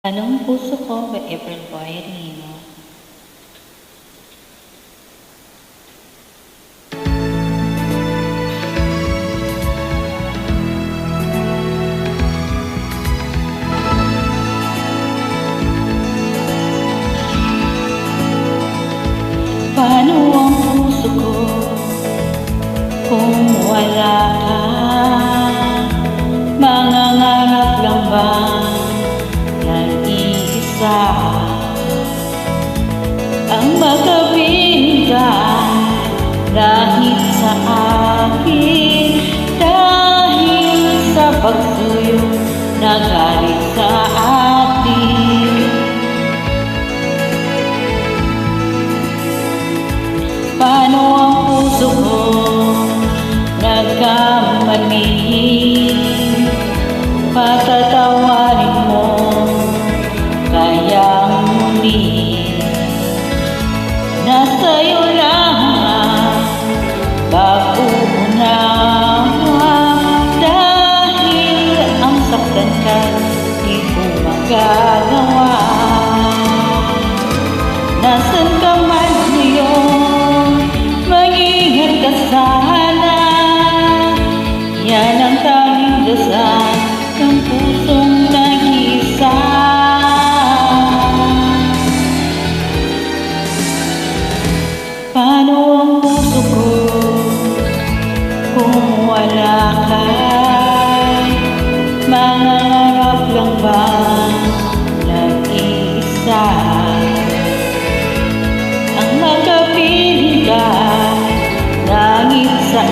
Anong puso ko by April Boy Rino. Paano ang puso ko kung wala ka? Mangangarap lang ba nag-iisa ang magkabinigay lahit sa akin dahil sa pagsuyo na galing sa atin? Paano ang puso ko nagkamali? Patatawarin mo kaya muli. Nasa'yo lang pag-uunawa dahil ang saktan ka di ko magagawa. Nasaan ka man ngayon, mag-ingat ka sana. Yan ang tanging dasal ng pusong nag-iisa. Paano ang puso ko kung wala ka? Mangangarap lang ba nag-iisa ang magkapiling ka langit sa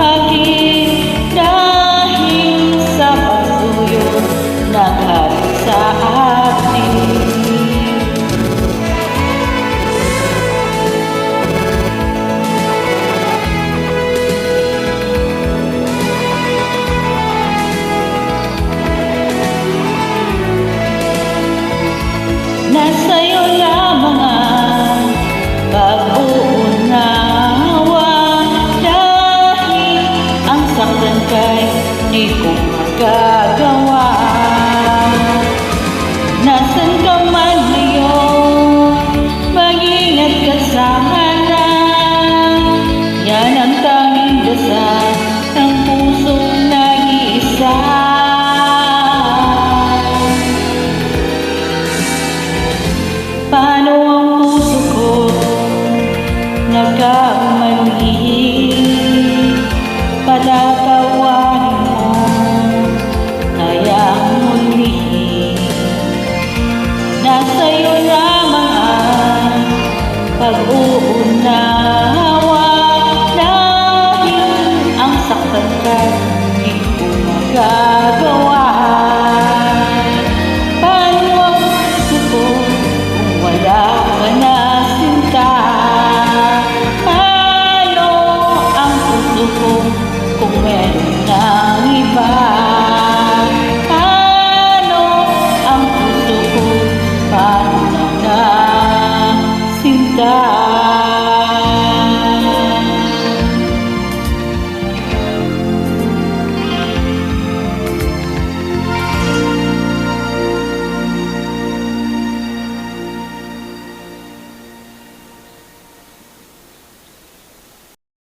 akin dahil sa pagsuyo na galing sa atin? Nasa'yo lamang ang pag-uunawa dahil ang saktan ka'y di ko magagawa. Nasaan ka man ngayon, mag-ingat ka sana. Yan ang tanging dasal ng pusong nag-iisa. Paano ang puso ko nagkamali? Patatawarin mo kaya muli. Nasa'yo lamang ang pag-uunawa